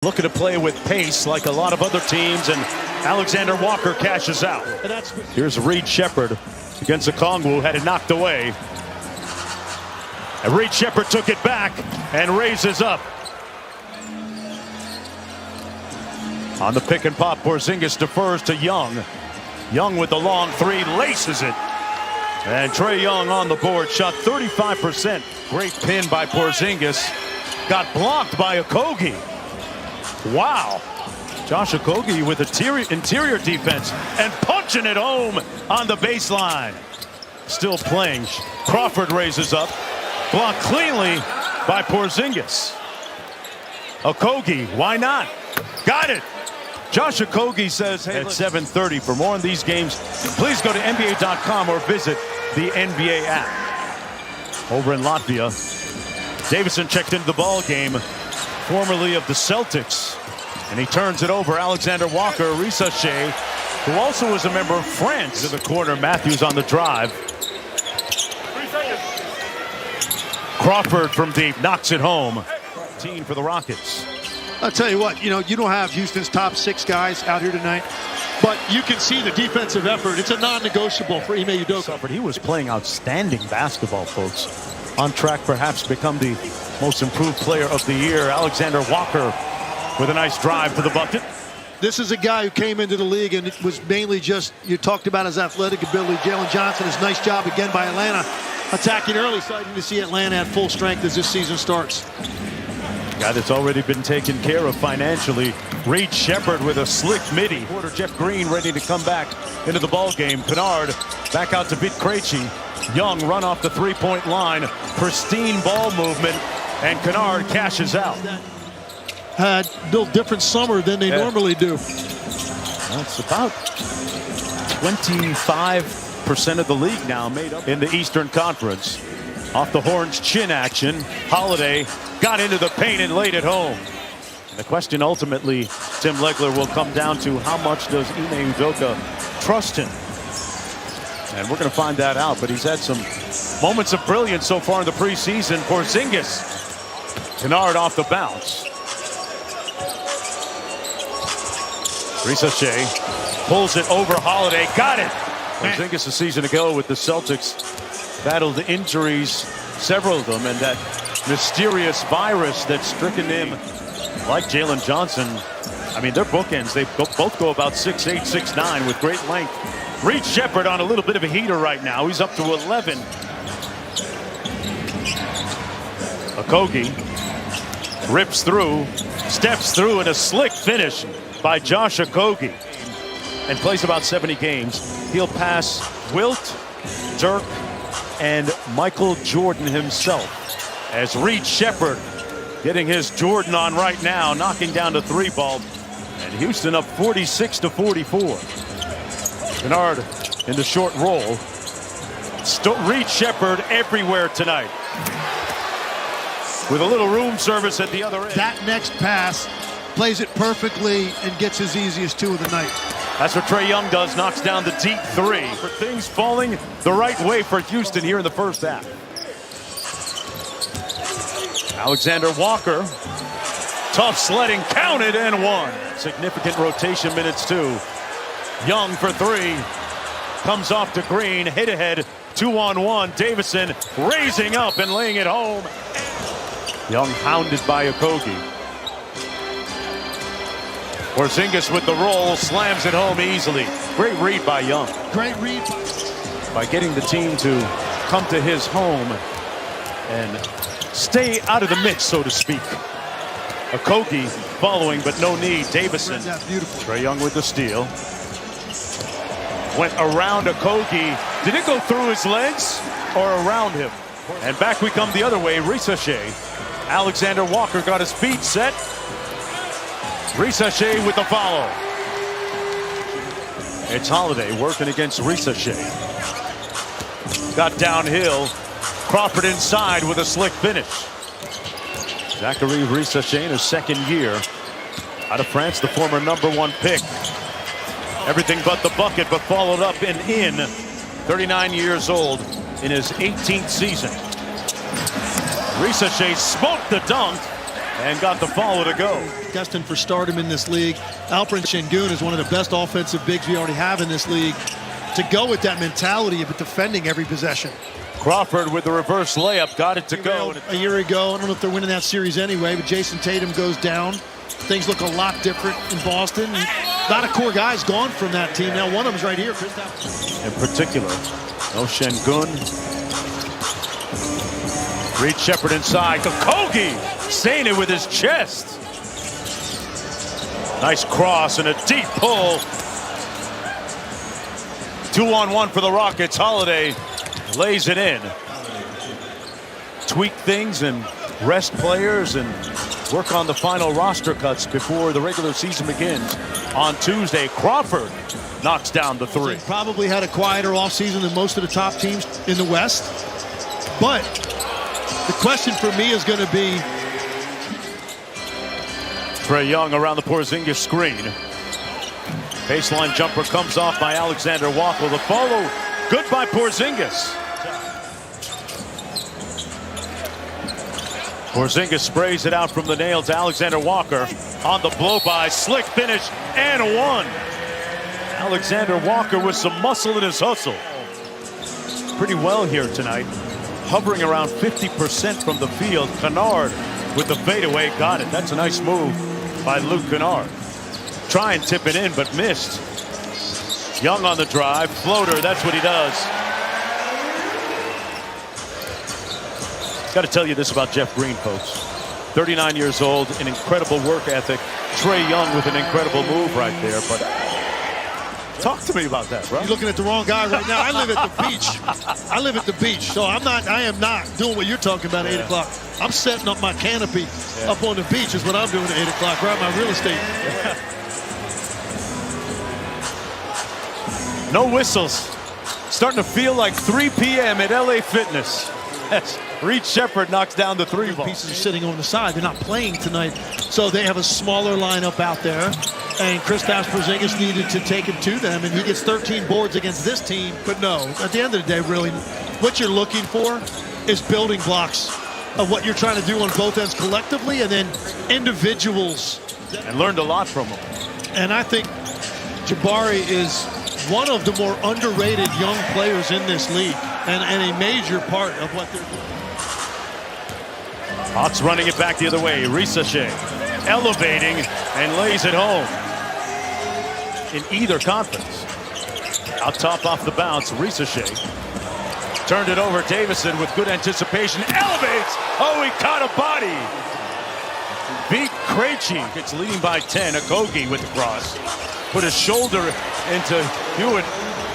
Looking to play with pace like a lot of other teams, and Alexander Walker cashes out. Here's Reed Shepard against Okongwu, had it knocked away. And Reed Shepard took it back and raises up. On the pick and pop, Porzingis defers to Young. Young with the long three, laces it. And Trae Young on the board, shot 35%. Great pin by Porzingis. Got blocked by Okogie. Wow. Josh Okogie with interior defense and punching it home on the baseline. Still playing. Crawford raises up. Blocked cleanly by Porzingis. Okogie, why not? Got it. Josh Okogie says, hey, at 7:30. For more on these games, please go to NBA.com or visit the NBA app. Over in Latvia, Davison checked into the ball game, formerly of the Celtics, and he turns it over. Alexander Walker, Risache, who also was a member of France. To the corner, Matthews on the drive. Crawford from deep knocks it home. 15 for the Rockets. I'll tell you what, you don't have Houston's top 6 guys out here tonight, but you can see the defensive effort. It's a non-negotiable for Ime Udoka. He was playing outstanding basketball, folks. On track perhaps to become the most improved player of the year. Alexander Walker with a nice drive to the bucket. This is a guy who came into the league and it was mainly just, you talked about his athletic ability. Jalen Johnson, his nice job again by Atlanta, attacking early. Exciting to see Atlanta at full strength as this season starts. Guy that's already been taken care of financially. Reed Shepard with a slick midi. Quarter Jeff Green ready to come back into the ball game. Kennard back out to beat Krejci. Young run off the three-point line. Pristine ball movement, and Kennard cashes out. Had a little different summer than they normally do. That's about 25% of the league now made up in the Eastern Conference. Off the Horns chin action, Holiday got into the paint and laid it home. And the question ultimately, Tim Legler, will come down to how much does Ime Udoka trust him? And we're going to find that out, but he's had some moments of brilliance so far in the preseason. Porzingis, Kennard off the bounce. Risache pulls it over Holiday, got it. Porzingis a season ago with the Celtics battled injuries, several of them, and that mysterious virus that's stricken him, like Jalen Johnson. I mean, they're bookends. They both go about 6'8", 6'9", with great length. Reed Shepard on a little bit of a heater right now. He's up to 11. Okogie rips through, steps through, and a slick finish by Josh Okogie. And plays about 70 games. He'll pass Wilt, Dirk, and Michael Jordan himself, as Reed Shepard getting his Jordan on right now, knocking down the 3-ball, and Houston up 46-44. Kennard in the short roll. Reed Shepard everywhere tonight, with a little room service at the other end. That next pass plays it perfectly and gets his easiest 2 of the night. That's what Trae Young does, knocks down the deep 3. For things falling the right way for Houston here in the first half. Alexander Walker, tough sledding, counted and one. Significant rotation minutes too. Young for 3, comes off to Green, hit ahead, 2-on-1. Davison raising up and laying it home. Young hounded by Okogie. Porzingis with the roll, slams it home easily. Great read by Young. Great read. By getting the team to come to his home and stay out of the mix, so to speak. Okogie following, but no need. Davison. Trae Young with the steal. Went around Okogie. Did it go through his legs or around him? And back we come the other way. Risache. Alexander Walker got his feet set. Risache with the follow. It's Holiday working against Risache. Got downhill. Crawford inside with a slick finish. Zachary Risache in his second year. Out of France, the former #1 pick. Everything but the bucket, but followed up and in. 39 years old in his 18th season. Risache smoked the dunk. and got the follow to go. Destined for stardom in this league. Alperen Şengün is one of the best offensive bigs we already have in this league. To go with that mentality of defending every possession. Crawford with the reverse layup, got it to go. A year ago, I don't know if they're winning that series anyway, but Jason Tatum goes down. Things look a lot different in Boston. A lot of core guys gone from that team. Now one of them's right here. In particular, no Şengün. Reed Shepherd inside. Kogi saying it with his chest. Nice cross and a deep pull. 2-on-1 for the Rockets. Holiday lays it in. Tweak things and rest players and work on the final roster cuts before the regular season begins on Tuesday. Crawford knocks down the three. Probably had a quieter offseason than most of the top teams in the West. But the question for me is going to be Trae Young around the Porzingis screen. Baseline jumper comes off by Alexander Walker. The follow good by Porzingis. Porzingis sprays it out from the nail to Alexander Walker on the blow by. Slick finish and a one. Alexander Walker with some muscle in his hustle. Pretty well here tonight. Hovering around 50% from the field. Kennard with the fadeaway, got it. That's a nice move by Luke Kennard. Try and tip it in, but missed. Young on the drive, floater, that's what he does. Got to tell you this about Jeff Green, folks. 39 years old, an incredible work ethic. Trae Young with an incredible move right there, but talk to me about that, bro. You're looking at the wrong guy right now. I live at the beach. I live at the beach, so I am not doing what you're talking about at 8 o'clock. I'm setting up my canopy up on the beach is what I'm doing at 8 o'clock, grab my real estate. No whistles. Starting to feel like 3 p.m. at LA Fitness. Yes. Reed Shepherd knocks down the three ball. Pieces are sitting on the side. They're not playing tonight, so they have a smaller lineup out there. And Kristaps Porzingis needed to take it to them, and he gets 13 boards against this team. But no, at the end of the day, really, what you're looking for is building blocks of what you're trying to do on both ends collectively, and then individuals. And learned a lot from him. And I think Jabari is one of the more underrated young players in this league, and a major part of what they're doing. Hawks running it back the other way. Risashe elevating and lays it home. In either conference. Out top off the bounce, Risashe. Turned it over, Davison with good anticipation. Elevates! Oh, he caught a body! Beat Krejci. It's leading by 10. Okogie with the cross. Put his shoulder into Hewitt,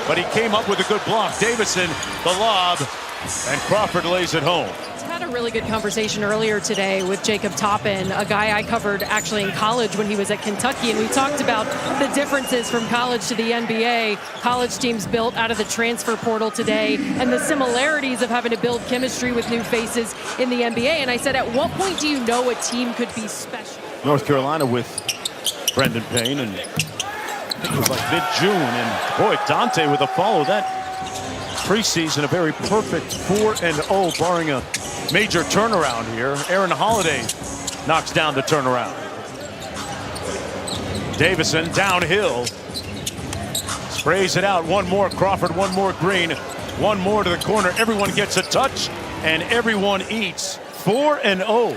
but he came up with a good block. Davison, the lob, and Crawford lays it home. Had a really good conversation earlier today with Jacob Toppin, a guy I covered actually in college when he was at Kentucky, and we talked about the differences from college to the NBA, college teams built out of the transfer portal today, and the similarities of having to build chemistry with new faces in the NBA. And I said, at what point do you know a team could be special? North Carolina with Brendan Payne, and I think it was like mid-June, and boy, Dante with a follow. That preseason, a very perfect 4-0, barring a major turnaround here. Aaron Holiday knocks down the turnaround. Davison downhill. Sprays it out. One more Crawford, one more Green, one more to the corner. Everyone gets a touch, and everyone eats. 4-0